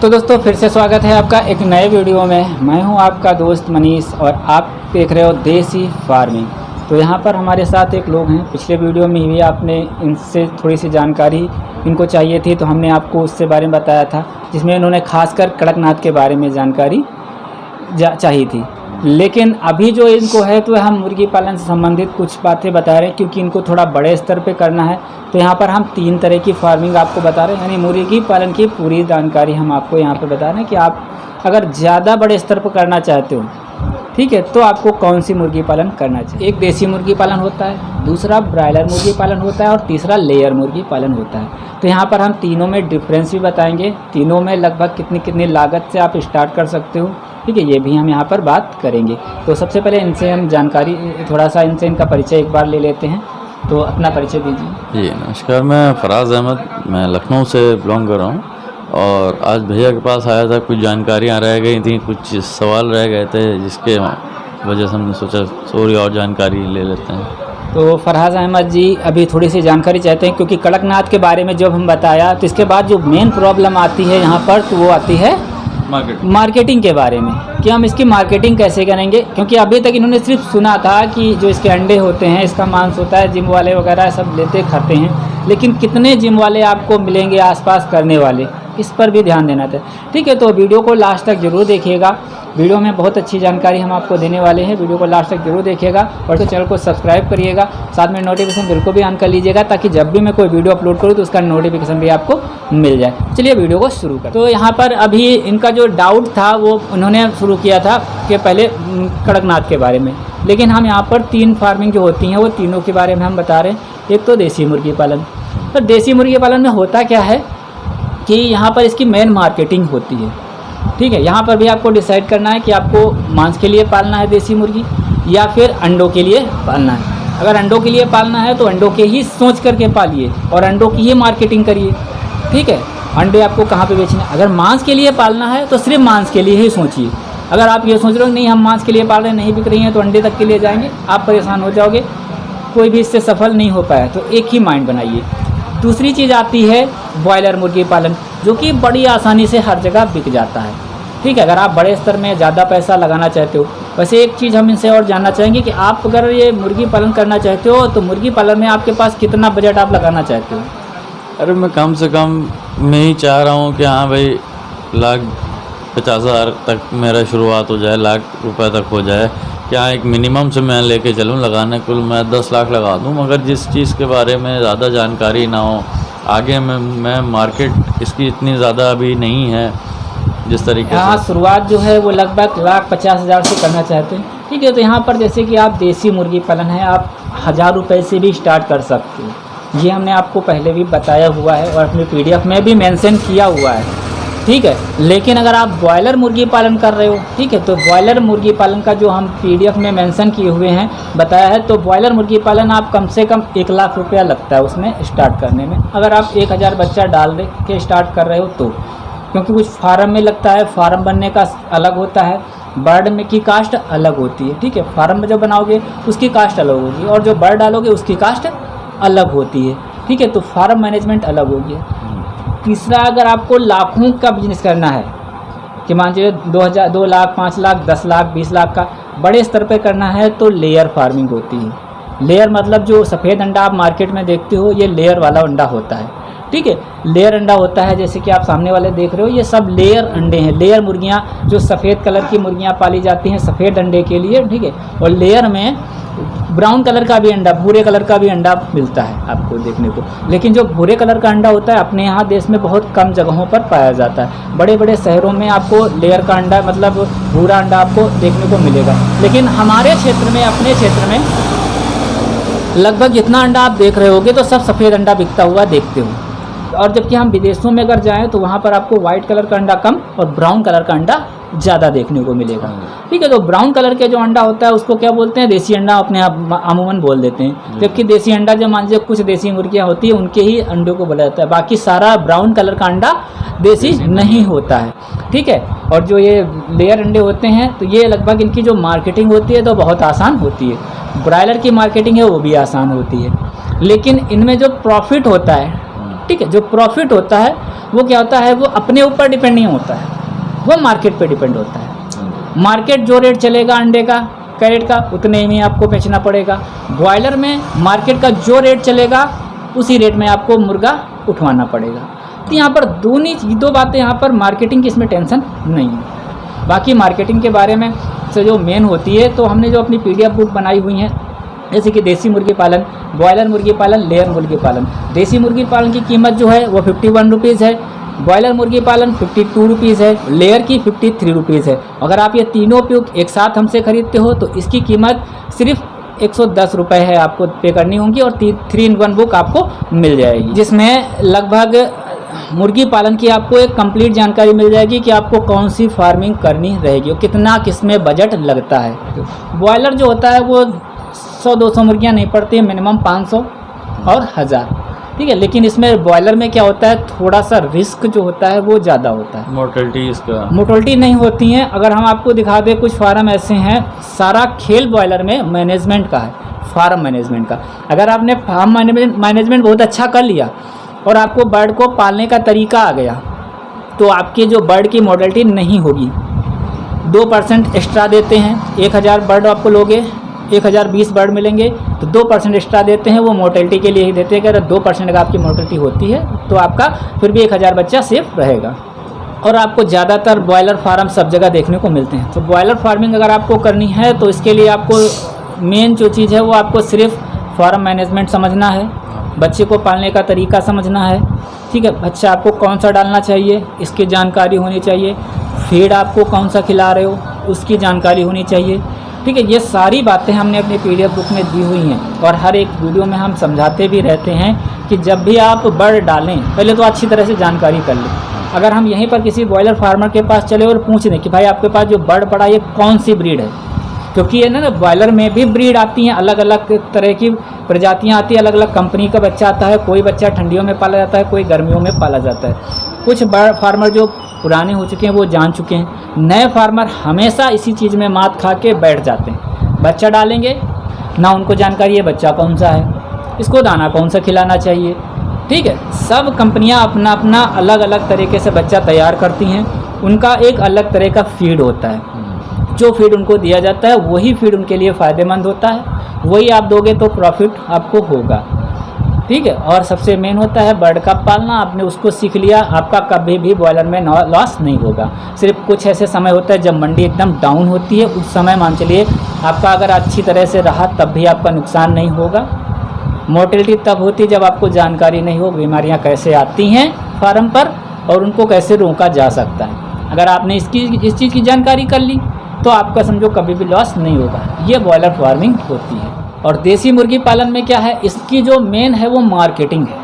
तो दोस्तों फिर से स्वागत है आपका एक नए वीडियो में। मैं हूं आपका दोस्त मनीष और आप देख रहे हो देसी फार्मिंग। तो यहां पर हमारे साथ एक लोग हैं। पिछले वीडियो में भी आपने इनसे थोड़ी सी जानकारी इनको चाहिए थी, तो हमने आपको उससे बारे में बताया था, जिसमें इन्होंने खासकर कड़कनाथ के बारे में जानकारी चाहिए थी। लेकिन अभी जो इनको है तो हम मुर्गी पालन से संबंधित कुछ बातें बता रहे हैं, क्योंकि इनको थोड़ा बड़े स्तर पे करना है। तो यहाँ पर हम 3 तरह की फार्मिंग आपको बता रहे हैं, यानी मुर्गी पालन की पूरी जानकारी हम आपको यहाँ पे बता रहे हैं कि आप अगर ज़्यादा बड़े स्तर पर करना चाहते हो, ठीक है, तो आपको कौन सी मुर्गी पालन करना चाहिए। एक देसी मुर्गी पालन होता है, दूसरा ब्रायलर मुर्गी पालन होता है और तीसरा लेयर मुर्गी पालन होता है। तो यहाँ पर हम तीनों में डिफरेंस भी बताएंगे, तीनों में लगभग कितनी लागत से आप स्टार्ट कर सकते हो, ठीक है, ये भी हम यहाँ पर बात करेंगे। तो सबसे पहले इनसे हम जानकारी थोड़ा सा इनसे इनका परिचय एक बार ले लेते हैं। तो अपना परिचय दीजिए। जी नमस्कार, मैं फराज अहमद, मैं लखनऊ से बिलोंग कर रहा हूँ और आज भैया के पास आया था। कुछ जानकारियाँ रह गई थी, कुछ सवाल रह गए थे, जिसके वजह से हमने सोचा थोड़ी और जानकारी ले लेते हैं। तो फराज अहमद जी अभी थोड़ी सी जानकारी चाहते हैं, क्योंकि कड़कनाथ के बारे में जब हम बताया तो इसके बाद जो मेन प्रॉब्लम आती है यहाँ पर, तो वो आती है मार्केटिंग के बारे में कि हम इसकी मार्केटिंग कैसे करेंगे। क्योंकि अभी तक इन्होंने सिर्फ सुना था कि जो इसके अंडे होते हैं, इसका मांस होता है, जिम वाले वगैरह सब लेते खाते हैं, लेकिन कितने जिम वाले आपको मिलेंगे आसपास करने वाले, इस पर भी ध्यान देना था। ठीक है, तो वीडियो को लास्ट तक जरूर देखिएगा। वीडियो में बहुत अच्छी जानकारी हम आपको देने वाले हैं, वीडियो को लास्ट तक जरूर देखिएगा और तो चैनल को सब्सक्राइब करिएगा, साथ में नोटिफिकेशन बिल को भी ऑन कर लीजिएगा, ताकि जब भी मैं कोई वीडियो अपलोड करूँ तो उसका नोटिफिकेशन भी आपको मिल जाए। चलिए वीडियो को शुरू कर। तो यहाँ पर अभी इनका जो डाउट था वो उन्होंने शुरू किया था कि पहले कड़कनाथ के बारे में, लेकिन हम यहाँ पर 3 फार्मिंग जो होती हैं वो तीनों के बारे में हम बता रहे हैं। एक तो देसी मुर्गी पालन। तो देसी मुर्गी पालन में होता क्या है कि यहाँ पर इसकी मेन मार्केटिंग होती है, ठीक है। यहाँ पर भी आपको डिसाइड करना है कि आपको मांस के लिए पालना है देसी मुर्गी या फिर अंडों के लिए पालना है। अगर अंडों के लिए पालना है तो अंडों के ही सोच करके पालिए और अंडों की ही मार्केटिंग करिए, ठीक है। अंडे आपको कहाँ पे बेचने। अगर मांस के लिए पालना है तो सिर्फ मांस के लिए ही सोचिए। अगर आप ये सोच रहे हो नहीं हम मांस के लिए पाल रहे हैं, नहीं बिक रही हैं, तो अंडे तक के लिए जाएंगे, आप परेशान हो जाओगे, कोई भी इससे सफल नहीं हो पाया। तो एक ही माइंड बनाइए। दूसरी चीज़ आती है ब्रॉयलर मुर्गी पालन, जो कि बड़ी आसानी से हर जगह बिक जाता है, ठीक है। अगर आप बड़े स्तर में ज़्यादा पैसा लगाना चाहते हो। वैसे एक चीज़ हम इनसे और जानना चाहेंगे कि आप अगर ये मुर्गी पालन करना चाहते हो तो मुर्गी पालन में आपके पास कितना बजट आप लगाना चाहते हो। अरे मैं कम से कम मैं ही चाह रहा हूँ कि हाँ भाई 1,50,000 तक मेरा शुरुआत हो जाए, 1,00,000 रुपये तक हो जाए। क्या एक मिनिमम से मैं लेके चलूँ लगाने, कुल मैं 10 लाख लगा दूँ, मगर जिस चीज़ के बारे में ज़्यादा जानकारी ना हो, आगे मैं मार्केट इसकी इतनी ज़्यादा अभी नहीं है जिस तरीके से। हाँ, शुरुआत जो है वो लगभग 1,50,000 से करना चाहते हैं, ठीक है। तो यहाँ पर जैसे कि आप देसी मुर्गी पालन है, आप 1,000 रुपये से भी स्टार्ट कर सकते हो। ये हमने आपको पहले भी बताया हुआ है और अपने PDF में भी मेंशन किया हुआ है, ठीक है। लेकिन अगर आप ब्रॉयलर मुर्गी पालन कर रहे हो, ठीक है, तो ब्रॉयलर मुर्गी पालन का जो हम PDF में मेंशन किए हुए हैं बताया है, तो ब्रॉयलर मुर्गी पालन आप कम से कम 1,00,000 रुपया लगता है उसमें स्टार्ट करने में। अगर आप 1,000 बच्चा डाल के स्टार्ट कर रहे हो तो, क्योंकि कुछ फार्म में लगता है, फार्म बनने का अलग होता है, बर्ड में की कास्ट अलग होती है, ठीक है। फार्म में जो बनाओगे उसकी कास्ट अलग होगी और जो बर्ड डालोगे उसकी कास्ट अलग होती है, ठीक है। तो फार्म मैनेजमेंट अलग होगी। तीसरा, अगर आपको लाखों का बिजनेस करना है कि मान लीजिए 2,000, 2 लाख, 5 लाख, 10 लाख, 20 लाख का बड़े स्तर पे करना है, तो लेयर फार्मिंग होती है। लेयर मतलब जो सफ़ेद अंडा आप मार्केट में देखते हो, ये लेयर वाला अंडा होता है, ठीक है। लेयर अंडा होता है, जैसे कि आप सामने वाले देख रहे हो, ये सब लेयर अंडे हैं। लेयर मुर्गियाँ जो सफ़ेद कलर की मुर्गियाँ पाली जाती हैं सफ़ेद अंडे के लिए, ठीक है। और लेयर में ब्राउन कलर का भी अंडा, भूरे कलर का भी अंडा मिलता है आपको देखने को। लेकिन जो भूरे कलर का अंडा होता है अपने यहाँ देश में बहुत कम जगहों पर पाया जाता है। बड़े बड़े शहरों में आपको लेयर का अंडा मतलब भूरा अंडा आपको देखने को मिलेगा। लेकिन हमारे क्षेत्र में, अपने क्षेत्र में लगभग जितना अंडा आप देख रहे होगे तो सब सफ़ेद अंडा बिकता हुआ देखते हो। और जबकि हम विदेशों में अगर जाएँ तो वहाँ पर आपको वाइट कलर का अंडा कम और ब्राउन कलर का अंडा ज़्यादा देखने को मिलेगा, ठीक है। तो ब्राउन कलर के जो अंडा होता है उसको क्या बोलते हैं, देसी अंडा अपने आप अमूमन बोल देते हैं। जबकि देसी अंडा जो मान लीजिए कुछ देसी मुर्गियाँ होती है उनके ही अंडों को बोला जाता है, बाकी सारा ब्राउन कलर का अंडा देसी नहीं होता है, ठीक है। और जो ये लेयर अंडे होते हैं तो ये लगभग इनकी जो मार्केटिंग होती है तो बहुत आसान होती है। ब्रॉयलर की मार्केटिंग है वो भी आसान होती है, लेकिन इनमें जो प्रॉफिट होता है, ठीक है, जो प्रॉफिट होता है वो क्या होता है, वो अपने ऊपर डिपेंड नहीं होता है, वो मार्केट पे डिपेंड होता है। मार्केट जो रेट चलेगा अंडे का कैरेट का उतने में आपको बेचना पड़ेगा। बॉयलर में मार्केट का जो रेट चलेगा उसी रेट में आपको मुर्गा उठवाना पड़ेगा। तो यहाँ पर दो बातें यहाँ पर मार्केटिंग की इसमें टेंशन नहीं है। बाकी मार्केटिंग के बारे में से जो मेन होती है, तो हमने जो अपनी PDF बुक बनाई हुई है, जैसे कि देसी मुर्गी पालन, बॉयलर मुर्गी पालन, लेयर मुर्गी पालन। देसी मुर्गी पालन की कीमत जो है वो 51 रुपीज़ है, बॉयलर मुर्गी पालन 52 रुपीज़ है, लेयर की 53 रुपीज़ है। अगर आप ये तीनों उपयोग एक साथ हमसे खरीदते हो तो इसकी कीमत सिर्फ 110 रुपये है, आपको पे करनी होंगी और 3-in-1 बुक आपको मिल जाएगी, जिसमें लगभग मुर्गी पालन की आपको एक कंप्लीट जानकारी मिल जाएगी कि आपको कौन सी फार्मिंग करनी रहेगी और कितना किसमें बजट लगता है। बॉयलर जो होता है वो 100-200 मुर्गियाँ नहीं पड़ती है, मिनिमम 500 और 1000, ठीक है। लेकिन इसमें बॉयलर में क्या होता है, थोड़ा सा रिस्क जो होता है वो ज़्यादा होता है। मोर्टेलिटी नहीं होती है। अगर हम आपको दिखा दें, कुछ फार्म ऐसे हैं, सारा खेल बॉयलर में मैनेजमेंट का है, फार्म मैनेजमेंट का। अगर आपने फार्म मैनेजमेंट बहुत अच्छा कर लिया और आपको बर्ड को पालने का तरीका आ गया, तो आपकी जो बर्ड की मोर्टेलिटी नहीं होगी। 2% एक्स्ट्रा देते हैं, 1000 बर्ड आपको लोगे 1020 बर्ड मिलेंगे, तो 2% एक्स्ट्रा देते हैं, वो मोर्टेलिटी के लिए ही देते हैं। अगर 2% का आपकी मोर्टेलिटी होती है तो आपका फिर भी 1000 बच्चा सेफ रहेगा। और आपको ज़्यादातर बॉयलर फार्म सब जगह देखने को मिलते हैं। तो बॉयलर फार्मिंग अगर आपको करनी है तो इसके लिए आपको मेन जो चीज़ है वो आपको सिर्फ फार्म मैनेजमेंट समझना है, बच्चे को पालने का तरीका समझना है, ठीक है। बच्चा आपको कौन सा डालना चाहिए इसकी जानकारी होनी चाहिए, फीड आपको कौन सा खिला रहे हो उसकी जानकारी होनी चाहिए, ठीक है। ये सारी बातें हमने अपनी PDF बुक में दी हुई हैं और हर एक वीडियो में हम समझाते भी रहते हैं कि जब भी आप बर्ड डालें पहले तो अच्छी तरह से जानकारी कर लें। अगर हम यहीं पर किसी बॉयलर फार्मर के पास चले और पूछ दें कि भाई आपके पास जो बर्ड पड़ा ये कौन सी ब्रीड है, क्योंकि ये ना बॉयलर में भी ब्रीड आती हैं, अलग अलग तरह की प्रजातियाँ आती हैं, अलग अलग कंपनी का बच्चा आता है। कोई बच्चा ठंडियों में पाला जाता है, कोई गर्मियों में पाला जाता है। कुछ बर्ड फार्मर जो पुराने हो चुके हैं वो जान चुके हैं। नए फार्मर हमेशा इसी चीज़ में मात खा के बैठ जाते हैं। बच्चा डालेंगे ना, उनको जानकारी है बच्चा कौन सा है, इसको दाना कौन सा खिलाना चाहिए, ठीक है। सब कंपनियां अपना अपना अलग अलग तरीके से बच्चा तैयार करती हैं, उनका एक अलग तरह का फीड होता है। जो फीड उनको दिया जाता है वही फीड उनके लिए फ़ायदेमंद होता है, वही आप दोगे तो प्रॉफिट आपको होगा, ठीक है। और सबसे मेन होता है बर्ड का पालना। आपने उसको सीख लिया, आपका कभी भी बॉयलर में लॉस नहीं होगा। सिर्फ कुछ ऐसे समय होता है जब मंडी एकदम डाउन होती है, उस समय मान चलिए आपका अगर अच्छी तरह से रहा तब भी आपका नुकसान नहीं होगा। मोर्टेलिटी तब होती है जब आपको जानकारी नहीं हो बीमारियां कैसे आती हैं फार्म पर और उनको कैसे रोका जा सकता है। अगर आपने इस चीज़ की जानकारी कर ली तो आपका समझो कभी भी लॉस नहीं होगा। ये बॉयलर फार्मिंग होती है। और देसी मुर्गी पालन में क्या है, इसकी जो मेन है वो मार्केटिंग है।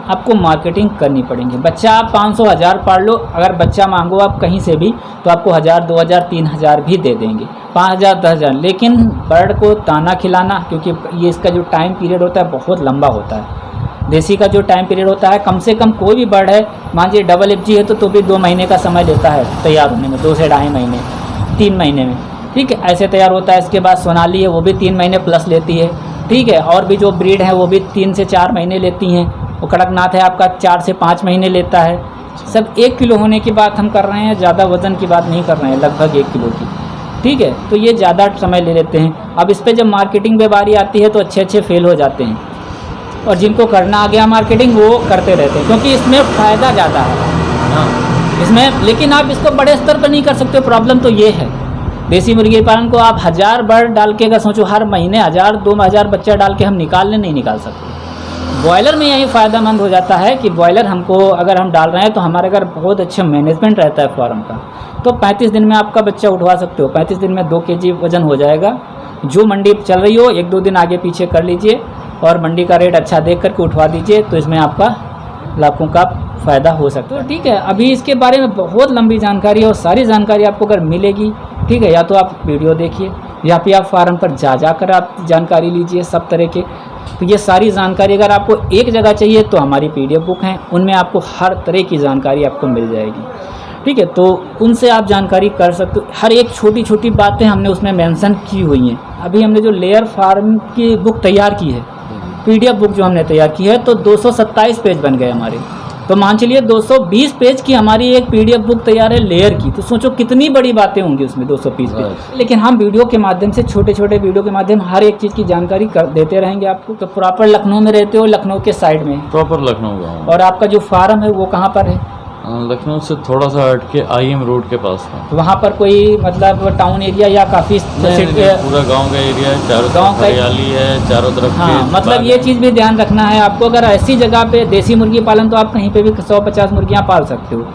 आपको मार्केटिंग करनी पड़ेगी। बच्चा आप 500-1000 पाल लो, अगर बच्चा मांगो आप कहीं से भी तो आपको 1000, 2000, 3000 भी दे देंगे, 5000, 10000। लेकिन बर्ड को दाना खिलाना, क्योंकि ये इसका जो टाइम पीरियड होता है बहुत लंबा होता है। देसी का जो टाइम पीरियड होता है, कम से कम कोई भी बर्ड है, मान लीजिए डबल FG है तो भी 2 महीने का समय लेता है तैयार होने में, 2 से ढाई महीने, 3 महीने में, ठीक है, ऐसे तैयार होता है। इसके बाद सोनाली है वो भी 3 महीने प्लस लेती है, ठीक है। और भी जो ब्रीड है वो भी 3 से 4 महीने लेती हैं। वो कड़कनाथ है आपका 4 से 5 महीने लेता है। सब 1 किलो होने की बात हम कर रहे हैं, ज़्यादा वज़न की बात नहीं कर रहे हैं, लगभग 1 किलो की, ठीक है। तो ये ज़्यादा समय ले लेते हैं। अब इस पर जब मार्केटिंग में बारी आती है तो अच्छे फेल हो जाते हैं, और जिनको करना आ गया मार्केटिंग वो करते रहते हैं, क्योंकि इसमें फ़ायदा ज़्यादा है इसमें। लेकिन आप इसको बड़े स्तर पर नहीं कर सकते। प्रॉब्लम तो ये है, देसी मुर्गी पालन को आप 1000 बर्ड डाल के अगर सोचो हर महीने 1000-2000 बच्चा डाल के हम नहीं निकाल सकते। बॉयलर में यही फ़ायदेमंद हो जाता है कि बॉयलर हमको अगर हम डाल रहे हैं तो हमारे अगर बहुत अच्छा मैनेजमेंट रहता है फार्म का, तो 35 दिन में आपका बच्चा उठवा सकते हो। 35 दिन में 2 kg वज़न हो जाएगा। जो मंडी चल रही हो 1-2 दिन आगे पीछे कर लीजिए और मंडी का रेट अच्छा देख करके उठवा दीजिए, तो इसमें आपका लाखों का फ़ायदा हो सकता है, ठीक है। अभी इसके बारे में बहुत लंबी जानकारी है और सारी जानकारी आपको अगर मिलेगी, ठीक है, या तो आप वीडियो देखिए या फिर आप फार्म पर जाकर आप जानकारी लीजिए सब तरह के। तो ये सारी जानकारी अगर आपको एक जगह चाहिए तो हमारी PDF बुक हैं, उनमें आपको हर तरह की जानकारी आपको मिल जाएगी, ठीक है। तो उनसे आप जानकारी कर सकते हो। हर एक छोटी छोटी बातें हमने उसमें मेंशन की हुई हैं। अभी हमने जो लेयर फार्म की बुक तैयार की है, PDF बुक जो हमने तैयार की है, तो 227 पेज बन गए हमारे, तो मान चलिए 220 पेज की हमारी एक PDF बुक तैयार है लेयर की, तो सोचो कितनी बड़ी बातें होंगी उसमें 220 पेज। लेकिन हम वीडियो के माध्यम से, छोटे छोटे वीडियो के माध्यम हर एक चीज़ की जानकारी देते रहेंगे आपको। तो प्रॉपर लखनऊ में रहते हो, लखनऊ के साइड में? प्रॉपर लखनऊ गाँव। और आपका जो फार्म है वो कहाँ पर है? लखनऊ से थोड़ा सा हट के IM रोड के पास है। तो वहाँ पर कोई मतलब टाउन एरिया या काफ़ी पूरा गांव का एरिया है, चारों तरफ हरियाली है, चारों तरफ। हाँ, मतलब ये चीज़ भी ध्यान रखना है आपको। अगर ऐसी जगह पे देसी मुर्गी पालन, तो आप कहीं पे भी 150 मुर्गियाँ पाल सकते हो,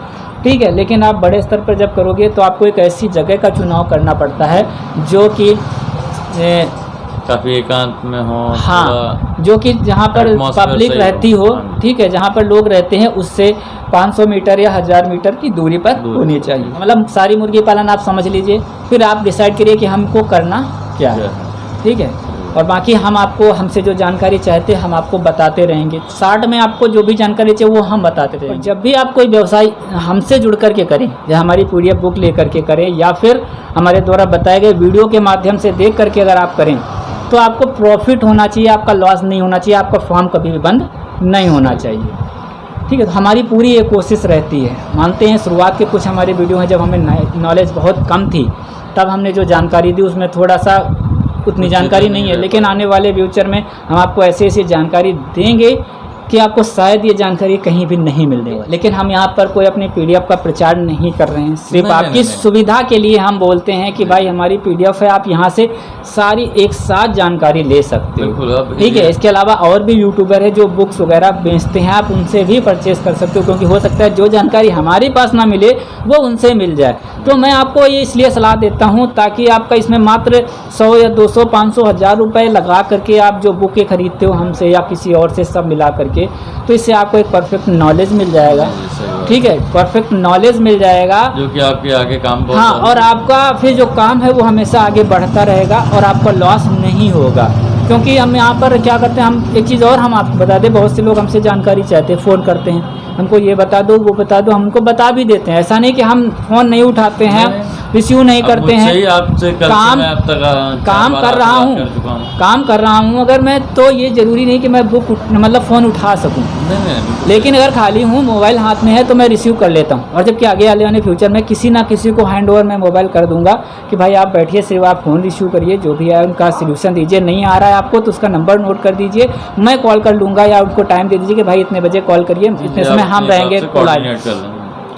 ठीक है। लेकिन आप बड़े स्तर पर जब करोगे तो आपको एक ऐसी जगह का चुनाव करना पड़ता है जो कि काफ़ी एकांत में हो। हाँ, जो कि जहाँ पर पब्लिक रहती हो, ठीक है, जहाँ पर लोग रहते हैं उससे 500 मीटर या 1000 मीटर की दूरी पर होनी चाहिए। मतलब सारी मुर्गी पालन आप समझ लीजिए, फिर आप डिसाइड करिए कि हमको करना क्या है, ठीक है। और बाकी हम आपको, हमसे जो जानकारी चाहते हैं हम आपको बताते रहेंगे। शॉर्ट में आपको जो भी जानकारी चाहिए वो हम बताते रहेंगे। जब भी आप कोई व्यवसाय हमसे जुड़ करके करें, या हमारी PDF बुक ले करके करें, या फिर हमारे द्वारा बताए गए वीडियो के माध्यम से देख करके अगर आप करें, तो आपको प्रॉफिट होना चाहिए, आपका लॉस नहीं होना चाहिए, आपका फार्म कभी भी बंद नहीं होना चाहिए, ठीक है। तो हमारी पूरी ये कोशिश रहती है। मानते हैं शुरुआत के कुछ हमारे वीडियो हैं जब हमें नॉलेज बहुत कम थी, तब हमने जो जानकारी दी उसमें थोड़ा सा उतनी जानकारी नहीं है, लेकिन आने वाले फ्यूचर में हम आपको ऐसी ऐसी जानकारी देंगे कि आपको शायद ये जानकारी कहीं भी नहीं मिलने वाली। लेकिन हम यहाँ पर कोई अपनी PDF का प्रचार नहीं कर रहे हैं, सिर्फ आपकी सुविधा के लिए हम बोलते हैं कि भाई हमारी PDF है, आप यहाँ से सारी एक साथ जानकारी ले सकते हो, ठीक है। इसके अलावा और भी यूट्यूबर है जो बुक्स वगैरह बेचते हैं, आप उनसे भी परचेस कर सकते हो, क्योंकि हो सकता है जो जानकारी हमारे पास ना मिले वो उनसे मिल जाए। तो मैं आपको ये इसलिए सलाह देता हूँ ताकि आपका इसमें मात्र 100 या 200 500 1000 रुपये लगा करके आप जो बुकें खरीदते हो हमसे या किसी और से, सब मिला करके, तो इससे आपको एक परफेक्ट नॉलेज मिल जाएगा, ठीक है। परफेक्ट नॉलेज मिल जाएगा जो कि आपके आगे काम, हाँ, और आपका फिर जो काम है वो हमेशा आगे बढ़ता रहेगा और आपका लॉस नहीं होगा। क्योंकि हम यहाँ पर क्या करते हैं, हम एक चीज़ और हम आपको बता दें, बहुत से लोग हमसे जानकारी चाहते हैं, फ़ोन करते हैं, हमको ये बता दो वो बता दो, हम उनको बता भी देते हैं। ऐसा नहीं कि हम फ़ोन नहीं उठाते हैं, रिसीव नहीं करते हैं। काम कर रहा हूँ अगर मैं, तो ये ज़रूरी नहीं कि मैं मतलब फ़ोन उठा सकूँ, लेकिन अगर खाली हूँ, मोबाइल हाथ में है, तो मैं रिसीव कर लेता हूँ। और जबकि आगे आने वाले फ्यूचर में किसी ना किसी को हैंड ओवर मैं मोबाइल कर दूंगा कि भाई आप बैठिए, सिर्फ आप फ़ोन रिसीव करिए, जो भी है उनका सोल्यूशन दीजिए। नहीं आ रहा है आपको तो उसका नंबर नोट कर दीजिए, मैं कॉल कर लूँगा, या उनको टाइम दे दीजिए कि भाई इतने बजे कॉल करिए, इतने समय हम रहेंगे,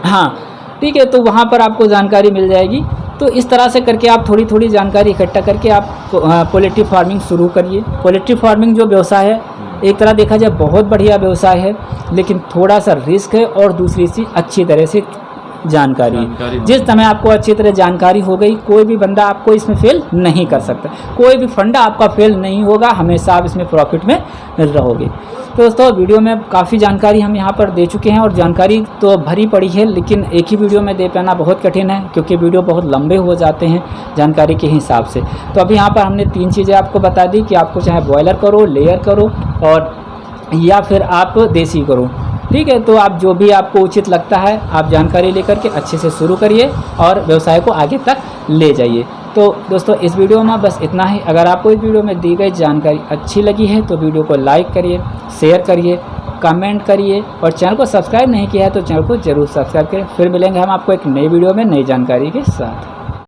हाँ, ठीक है। तो वहाँ पर आपको जानकारी मिल जाएगी। तो इस तरह से करके आप थोड़ी थोड़ी जानकारी इकट्ठा करके आप पोल्ट्री फार्मिंग शुरू करिए। पोल्ट्री फार्मिंग जो व्यवसाय है, एक तरह देखा जाए बहुत बढ़िया व्यवसाय है, लेकिन थोड़ा सा रिस्क है, और दूसरी चीज़ अच्छी तरह से जानकारी जिस समय आपको अच्छी तरह जानकारी हो गई, कोई भी बंदा आपको इसमें फेल नहीं कर सकता, कोई भी फंडा आपका फेल नहीं होगा, हमेशा आप इसमें प्रॉफिट में रहोगे। तो दोस्तों वीडियो में काफ़ी जानकारी हम यहाँ पर दे चुके हैं, और जानकारी तो भरी पड़ी है, लेकिन एक ही वीडियो में दे पाना बहुत कठिन है, क्योंकि वीडियो बहुत लंबे हो जाते हैं जानकारी के हिसाब से। तो अभी यहाँ पर हमने 3 चीज़ें आपको बता दी कि आपको चाहे बॉयलर करो, लेयर करो, और या फिर आप देसी करो, ठीक है। तो आप जो भी आपको उचित लगता है आप जानकारी लेकर के अच्छे से शुरू करिए और व्यवसाय को आगे तक ले जाइए। तो दोस्तों इस वीडियो में बस इतना ही। अगर आपको इस वीडियो में दी गई जानकारी अच्छी लगी है तो वीडियो को लाइक करिए, शेयर करिए, कमेंट करिए, और चैनल को सब्सक्राइब नहीं किया है तो चैनल को ज़रूर सब्सक्राइब करें। फिर मिलेंगे हम आपको एक नई वीडियो में नई जानकारी के साथ।